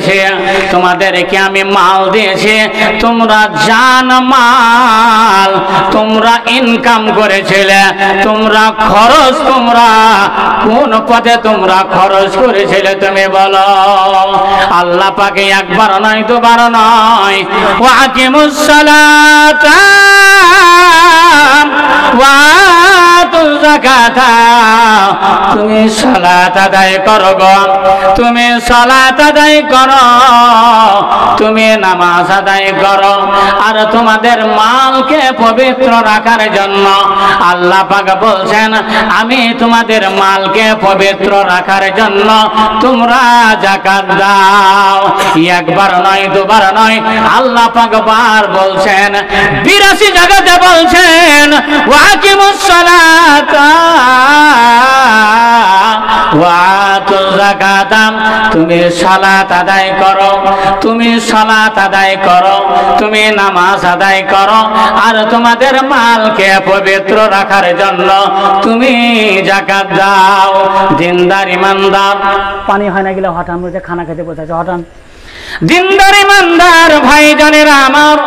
দিয়েছি, তোমাদেরকে আমি মাল দিয়েছি, তোমরা জান মাল তোমরা ইনকাম করেছিলে, তোমরা খরচ তোমরা কোন পথে তোমরা খরচ করেছিলে তুমি বলো। আল্লাহ পাকে একবার নয় দুবার নয়, ওয়াকিমুস সালাতা ওয়া আতুজ যাকাতা, তুমি সালাত আদায় করো গো, তুমি সালাত আদায় করো, তুমি নামাজ আদায় করো। আর তোমাদের মালকে পবিত্র রাখার জন্য আল্লাহ পাক বলছেন আমি তোমাদের মালকে পবিত্র রাখার জন্য তোমরা যাকাত দাও। একবার নয় দুবার নয়, আল্লাহ পাক বার বলছেন, 82 জায়গাতে বলছেন ওয়াকিমুস সালাতা ওয়া আতুজ যাকাতা, তুমি সালাত আদায় করো, তুমি সালাত আদায় করো, তুমি নামাজ আদায় করো, আর তোমাদের মালকে পবিত্র রাখার জন্য তুমি যাকাত দাও। দিনদার ইমানদার, পানি হয় না গেলে হঠাৎ আমরা যে খানা খেতে বসেছে হঠাৎ, দিনদার ইমানদার ভাইজানেরা আমার,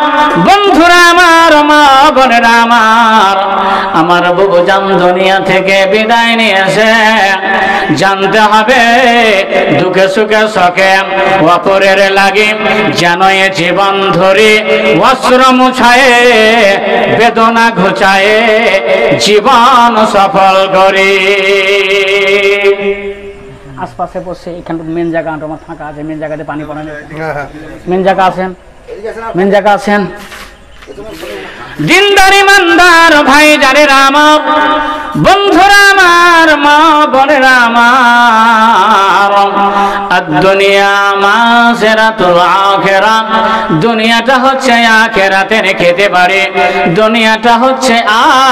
বন্ধুরা আমার, মা বোনেরা আমার, আমার বুবুজান দুনিয়া থেকে বিদায় নিয়েছে। জানতে হবে দুঃখে সুখে শখে অপরের লাগি যেন এ জীবন ধরে অস্ত্র মুছায়ে বেদনা ঘুচায়ে জীবন সফল করে। আশপাশে বসে এখানে মেন জায়গা আমার ফাঁকা আছে, মেন জায়গাতে পানি পড়ে, মেন জায়গা আছেন, মেন জায়গা আছেন। দিনদার ইমানদার ভাইজানেরা আমার, বন্ধুরা আমার, মা বোনেরা আমার, দুনিয়া মাসেরাতুল আখিরা, দুনিয়াটা হচ্ছে আখিরাতের খেতে পারে, দুনিয়াটা হচ্ছে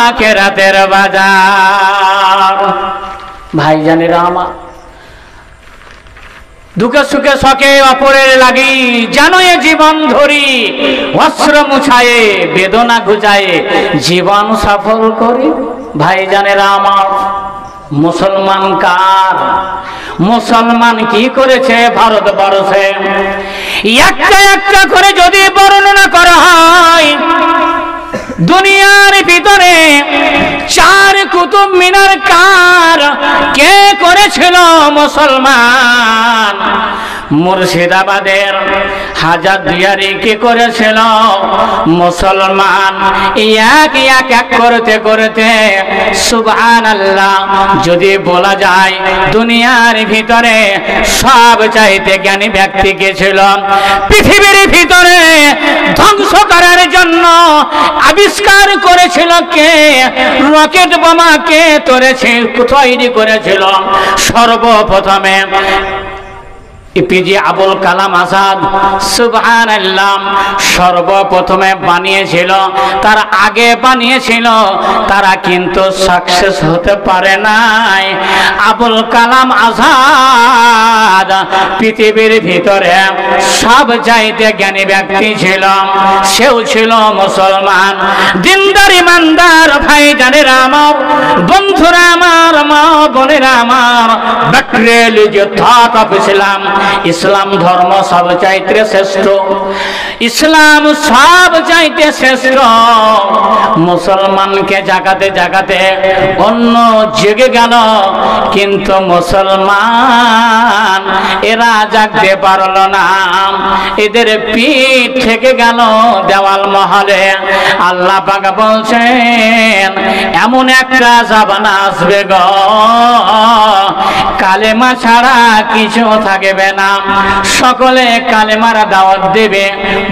আখিরাতের বাজার। ভাইজানেরা আমার, দুঃখে সুখে শখে অপরের লাগি জানো এ জীবন ধরি অস্ত্র মুছায়ে বেদনা ঘুচায়ে জীবন সফল করি। ভাইজানেরা আমার, মুসলমান কার, মুসলমান কি করেছে ভারতবর্ষে একটা একটা করে যদি বর্ণনা করা হয়, দুনিয়ার ভিতরে 4 কুতুব মিনার কার কে করেছিল মুসলমান, মুর্শিদাবাদের হাজারদুয়ারি কে করেছিল মুসলমান। এক এক এক করতে করতে সুবহানাল্লাহ যদি বলা যায় দুনিয়ার ভিতরে সব চাইতে জ্ঞানী ব্যক্তি কে ছিল, পৃথিবীর ভিতরে ধ্বংস করার জন্য আবিষ্কার করেছিল কে, রকেট বোমা কে তৈরি করেছিল সর্বপ্রথমে এপিজে আবুল কালাম আজাদ সুবহানাল্লাহ, সর্বপ্রথমে বানিয়েছিল। তার আগে বানিয়েছিল, তারা কিন্তু সাকসেস হতে পারে নাই। আবুল কালাম আজাদ পৃথিবীর ভিতরে সব চাইতে জ্ঞানী ব্যক্তি ছিল, সেও ছিল মুসলমান। দিনদার ইমানদার ভাইজানেরা আমার, বন্ধুরা আমার, মা বোনেরা আমার, ব্যাকরেল যে থট অফ ইসলাম, ইসলাম ধর্ম সব চাইতে শ্রেষ্ঠ, ইসলাম সব চাইতে শ্রেষ্ঠ। মুসলমানকে জাগাতে জাগাতে অন্য জেগে গেল, কিন্তু মুসলমান এরা জাগতে পারল না, এদের পিঠ থেকে গেল দেওয়াল মহলে। আল্লাহ পাক বলছেন এমন একটা জামানা আসবে গো, কালেমা ছাড়া কিছু থাকবে না, সকলে কালেমার দাওয়াত দেবে।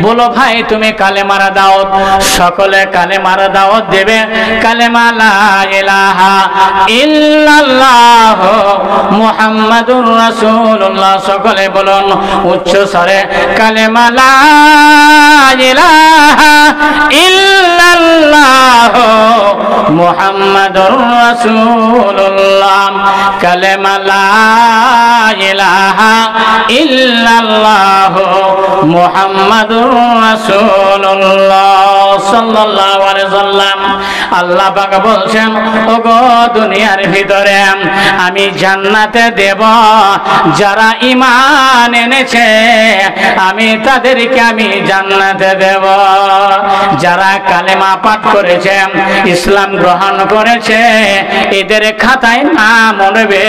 বলো ভাই তুমি কালেমার দাওয়াত, সকলে কালেমার দাওয়াত দেবে। কালেমা লা ইলাহা ইল্লাল্লাহ মুহাম্মাদুর রাসূলুল্লাহ, সকলে বলুন উচ্চ স্বরে কালেমা লা ইলাহা ইল্লাল্লাহ মুহাম্মাদুর রাসূলুল্লাহ, কালেমা লা ইলাহা ইল্লাল্লাহ মুহাম্মাদুর রাসূলুল্লাহ। সাল্লাল্লাহু আলাইহি ওয়াসাল্লাম। আল্লাহ পাক বলছেন, ওগো দুনিয়ার ভিতরে আমি জান্নাতে দেব যারা ঈমান এনেছে, আমি তাদেরকে আমি জান্নাতে দেব। যারা কালেমা পাঠ করেছে, ইসলাম গ্রহণ করেছে, এদের খাতায় নাম উঠবে,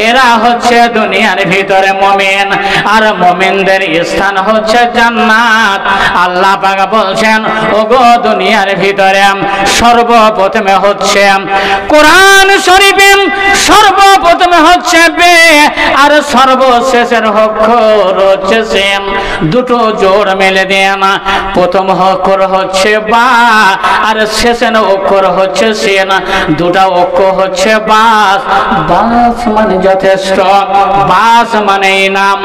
এরা হচ্ছে দুনিয়ার ভিতরে মুমিন। আর মুমিনদের স্থান হচ্ছে জান্নাত। আল্লাহ পাক বলছেন, ওগো দুনিয়ার ভিতরে সর্বপ্রথমে হচ্ছে কোরআন শরীফে সর্বপ্রথমে হচ্ছে বে, আর সর্বশেষের অক্ষর হচ্ছে সিন। দুটো জোড় মেলে দেন, প্রথম অক্ষর হচ্ছে বা, আর শেষের অক্ষর হচ্ছে সিন। দুটা অক্ষর হচ্ছে বাস। বাস মানে যথেষ্ট, বাস মানে নাম।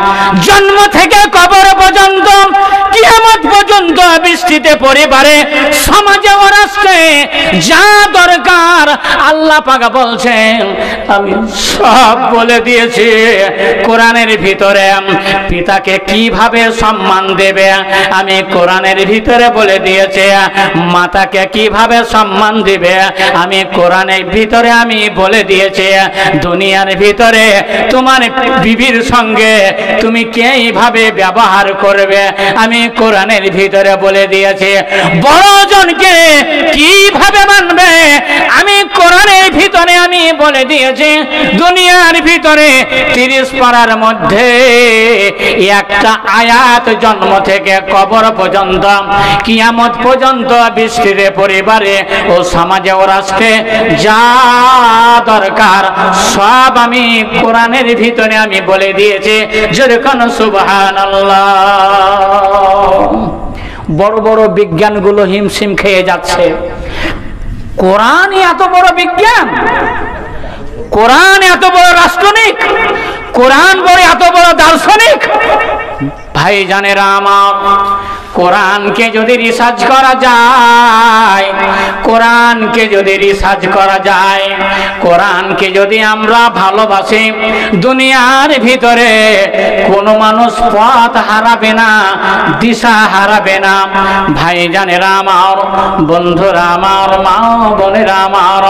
জন্ম থেকে কবর পর্যন্ত, কিয়ামত পর্যন্ত বৃষ্টিতে পরিবারে, সমাজে ও রাষ্ট্রে যা দরকার আল্লাহ পাক বলছেন আমি সব বলে দিয়েছি। কোরআনের ভিতরে পিতাকে কিভাবে সম্মান দেবে আমি কোরআনের ভিতরে বলে দিয়েছি। মাতাকে কিভাবে সম্মান দিবে আমি কোরআনের ভিতরে আমি বলে দিয়েছি। দুনিয়ার ভিতরে তোমার বিবির সঙ্গে তুমি কিভাবে ব্যবহার করবে আমি কোরআনের ভিতরে বলে দিয়েছি। বড়জনকে কিভাবে মানবে আমি কোরআনের ভিতরে আমি বলে দিয়েছি। দুনিয়ার ভিতরে 30 পারার মধ্যে একটা আয়াত জন্ম থেকে কবর পর্যন্ত, কিয়ামত পর্যন্ত বৃষ্টিতে পরিবারে ও সমাজে ও রাষ্ট্রে যা দরকার সব আমি কোরআনের ভিতরে আমি বলে দিয়েছি। যেরকম সুবহানাল্লাহ। বড় বড় বিজ্ঞানগুলো হিমশিম খেয়ে যাচ্ছে। কোরআনই এত বড় বিজ্ঞান, কোরআন এত বড় রাষ্ট্রনিক, কোরআন বড় এত বড় দার্শনিক। ভাই জানেরা আমার, কোরআনকে যদি রিসার্চ করা যায়, কোরআনকে যদি রিসার্চ করা যায়, কোরআনকে যদি আমরা ভালোবাসি, দুনিয়ার ভিতরে কোনো মানুষ পথ হারাবে না, দিশা হারাবে না। ভাই জানেরা আমার, বন্ধুরা আমার, মা বোনেরা আমার,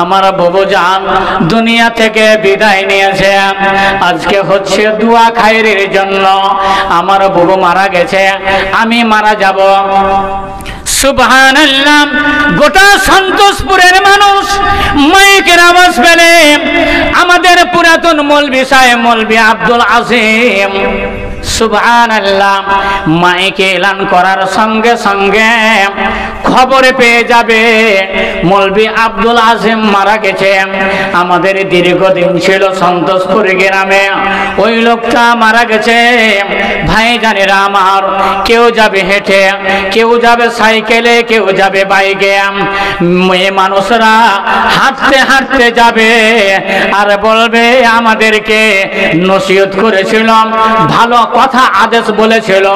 আমার বাবুজান দুনিয়া থেকে বিদায় নিয়েছে। আজকে হচ্ছে দোয়া খায়রের জন্য। আমার বাবু মারা গেছে, আমি মারা যাব। সুবহানাল্লাহ। গোটা সন্তোষপুরের মানুষ মাইকের আওয়াজ পেলে আমাদের পুরাতন মৌলভী সাহেব মৌলভী আব্দুল আজিম সুবহানাল্লাহ মাইকে এলান করার সঙ্গে সঙ্গে খবরে পেয়ে যাবে মৌলভী আব্দুল আজিম মারা গেছে। আমাদের দীর্ঘদিন ছিল সন্তোষপুর গ্রামে, ওই লোকটা মারা গেছে। ভাই জানেরা আমার, কেউ যাবে হেঁটে, কেউ যাবে সাইকেলে, কেউ যাবে বাইকে। মেয়ে মানুষরা হাঁটতে হাঁটতে যাবে আর বলবে আমাদেরকে নসিহত করেছিলাম, ভালো কথা আদেশ বলেছিল।